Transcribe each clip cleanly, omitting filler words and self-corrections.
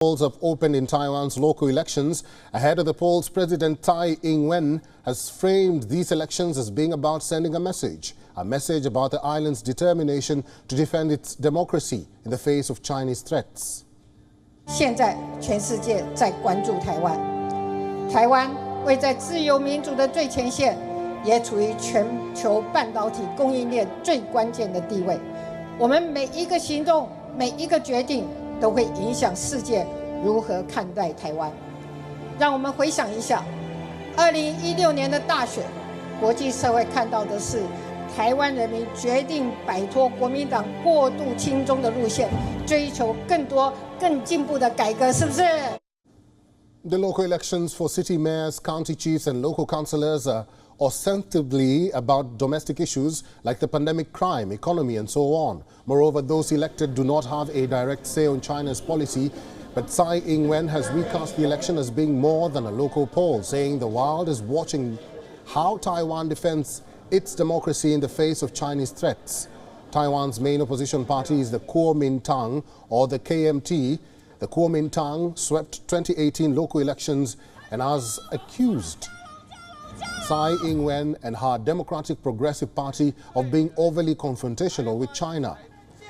Polls have opened in Taiwan's local elections. Ahead of the polls, President Tsai Ing-wen has framed these elections as being about sending a message about the island's determination to defend its democracy in the face of Chinese threats. 现在全世界在关注台湾，台湾位在自由民主的最前线，也处于全球半导体供应链最关键的地位。我们每一个行动，每一个决定，都会影响世界如何看待台湾。让我们回想一下，2016年的大选，国际社会看到的是台湾人民决定摆脱国民党过度亲中的路线，追求更多更进步的改革，是不是？ The local elections for city mayors, county chiefs and local councillors are ostensibly about domestic issues like the pandemic, crime, economy and so on. Moreover, those elected do not have a direct say on China's policy, but Tsai Ing-wen has recast the election as being more than a local poll, saying the world is watching how Taiwan defends its democracy in the face of Chinese threats. Taiwan's main opposition party is the Kuomintang, or the KMT. The Kuomintang swept 2018 local elections and has accused Tsai Ing-wen and her Democratic Progressive Party of being overly confrontational with China.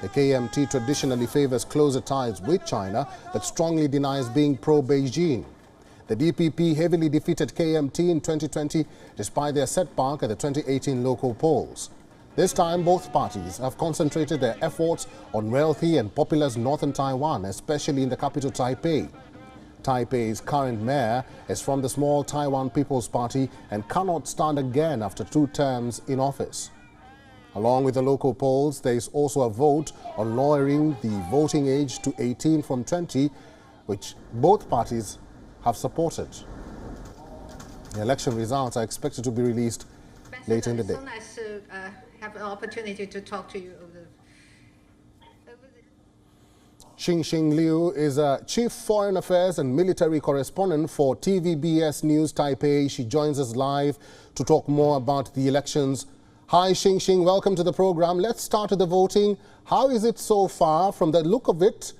The KMT traditionally favors closer ties with China but strongly denies being pro-Beijing. The DPP heavily defeated KMT in 2020 despite their setback at the 2018 local polls. This time, both parties have concentrated their efforts on wealthy and populous northern Taiwan, especially in the capital Taipei. Taipei's current mayor is from the small Taiwan People's Party and cannot stand again after 2 terms in office. Along with the local polls, there is also a vote on lowering the voting age to 18 from 20, which both parties have supported. The election results are expected to be released later in the day. It's so nice to have an opportunity to talk to you. Xing Liu is a chief foreign affairs and military correspondent for TVBS News Taipei. She joins us live to talk more about the elections. Hi Xing, welcome to the program. Let's start with the voting. How is it so far? From the look of it,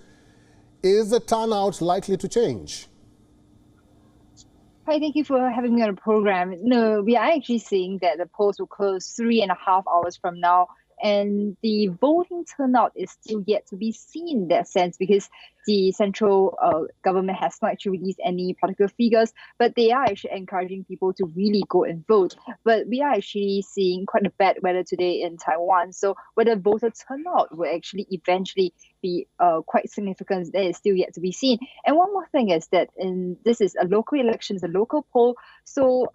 is the turnout likely to change? Hi, thank you for having me on the program. No, we are actually seeing that the polls will close 3.5 hours from now, and the voting turnout is still yet to be seen in that sense because the central government has not actually released any particular figures, but they are actually encouraging people to really go and vote. But we are actually seeing quite a bad weather today in Taiwan, so whether voter turnout will actually eventually be quite significant, that is still yet to be seen. And one more thing is that this is a local election, it's a local poll, so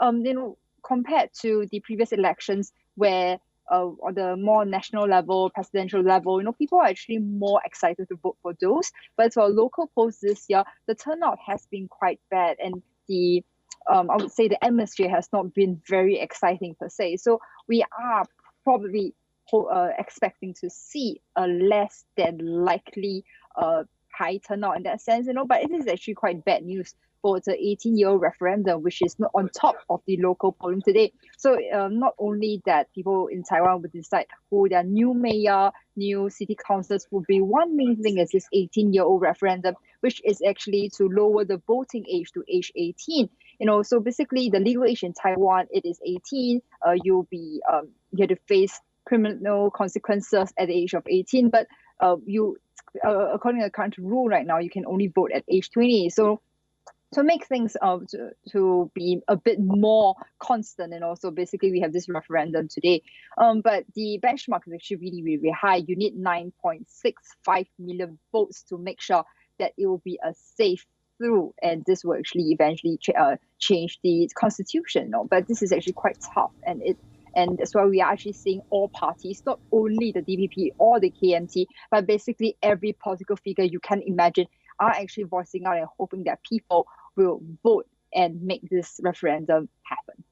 compared to the previous elections where on the more national level, presidential level, people are actually more excited to vote for those. But for local polls this year, the turnout has been quite bad, and the I would say the atmosphere has not been very exciting per se. So we are probably expecting to see a less than likely high turnout in that sense, but it is actually quite bad news for the 18-year-old referendum, which is not on top of the local polling today. So not only that people in Taiwan will decide who their new mayor, new city councillors will be, one main thing is this 18-year-old referendum, which is actually to lower the voting age to age 18. So basically the legal age in Taiwan, it is 18. You have to face criminal consequences at the age of 18, but according to the current rule right now, you can only vote at age 20. So to make things to be a bit more constant, and also basically we have this referendum today. But the benchmark is actually really, really, really high. You need 9.65 million votes to make sure that it will be a safe through, and this will actually eventually change the constitution. But this is actually quite tough, and that's why we are actually seeing all parties, not only the DPP or the KMT, but basically every political figure you can imagine are actually voicing out and hoping that people will vote and make this referendum happen.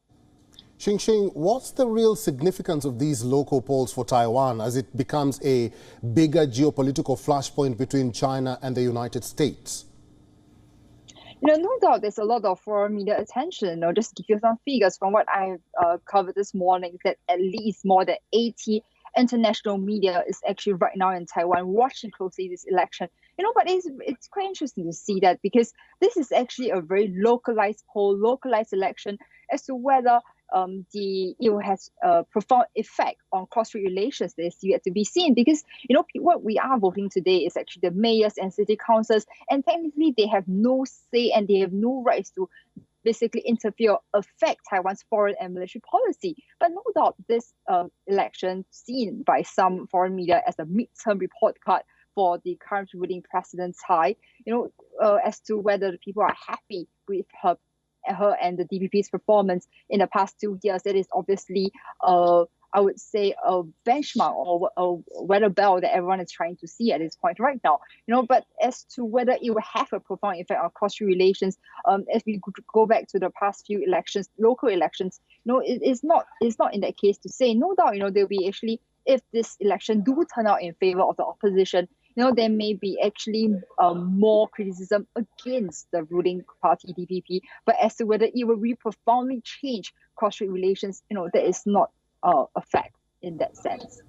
Xing, what's the real significance of these local polls for Taiwan as it becomes a bigger geopolitical flashpoint between China and the United States? No doubt there's a lot of foreign media attention. Just to give you some figures from what I've covered this morning, that at least more than 80 international media is actually right now in Taiwan watching closely this election. But it's quite interesting to see that, because this is actually a very localized poll, localized election, as to whether it has a profound effect on cross-strait relations that is yet to be seen. Because what we are voting today is actually the mayors and city councils, and technically they have no say and they have no rights to basically interfere or affect Taiwan's foreign and military policy. But no doubt this election, seen by some foreign media as a midterm report card for the current ruling President Tsai, as to whether the people are happy with her and the DPP's performance in the past 2 years. It is obviously, I would say, a benchmark or a weather bell that everyone is trying to see at this point right now. But as to whether it will have a profound effect on cross-strait relations, as we go back to the past few elections, local elections, it's not in that case to say. No doubt, there'll be actually, if this election do turn out in favor of the opposition, there may be actually more criticism against the ruling party DPP. But as to whether it will really profoundly change cross-strait relations, that is not a fact in that sense.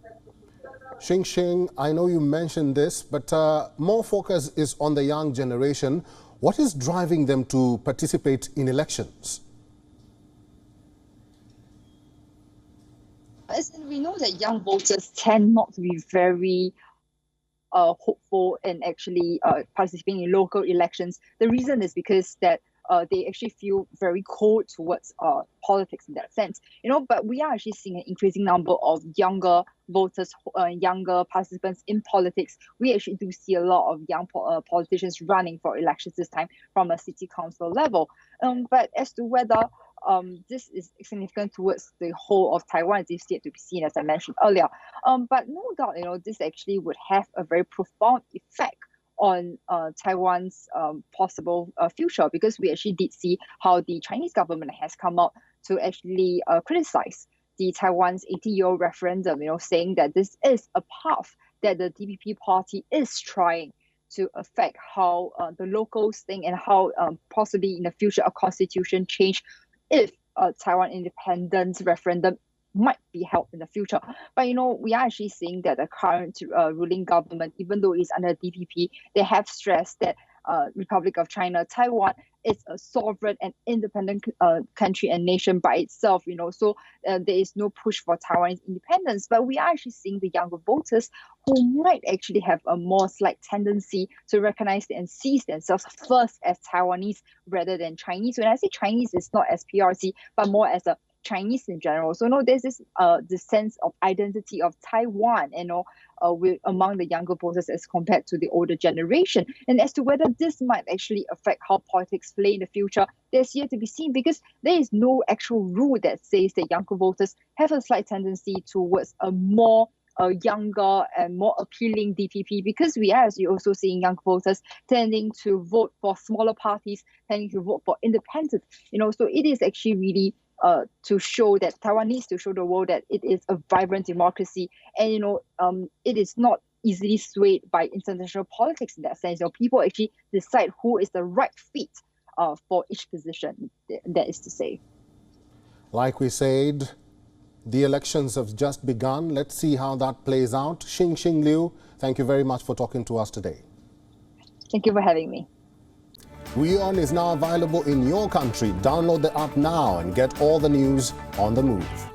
Xing, I know you mentioned this, but more focus is on the young generation. What is driving them to participate in elections? As we know that young voters tend not to be very hopeful in actually participating in local elections. The reason is because that they actually feel very cold towards politics in that sense. But we are actually seeing an increasing number of younger voters, younger participants in politics. We actually do see a lot of young politicians running for elections this time from a city council level. But as to whether this is significant towards the whole of Taiwan, is yet to be seen, as I mentioned earlier. But no doubt, this actually would have a very profound effect on Taiwan's possible future, because we actually did see how the Chinese government has come out to actually criticize the Taiwan's 80-year referendum, saying that this is a path that the DPP party is trying to affect how the locals think, and how possibly in the future a constitution change, if Taiwan independence referendum might be held in the future. But we are actually seeing that the current ruling government, even though it's under DPP, they have stressed that Republic of China, Taiwan is a sovereign and independent country and nation by itself, so there is no push for Taiwan's independence. But we are actually seeing the younger voters who might actually have a more slight tendency to recognize and see themselves first as Taiwanese rather than Chinese. When I say Chinese, it's not as PRC, but more as a Chinese in general. So there's this sense of identity of Taiwan, among the younger voters as compared to the older generation. And as to whether this might actually affect how politics play in the future, there's yet to be seen, because there is no actual rule that says that younger voters have a slight tendency towards a more younger and more appealing DPP, because we are, as you also seeing, young voters tending to vote for smaller parties, tending to vote for independents. So it is actually really to show that Taiwan needs to show the world that it is a vibrant democracy, and it is not easily swayed by international politics in that sense. People actually decide who is the right fit for each position. That is to say, like we said, the elections have just begun. Let's see how that plays out. Xing Liu, thank you very much for talking to us today. Thank you for having me. WION is now available in your country. Download the app now and get all the news on the move.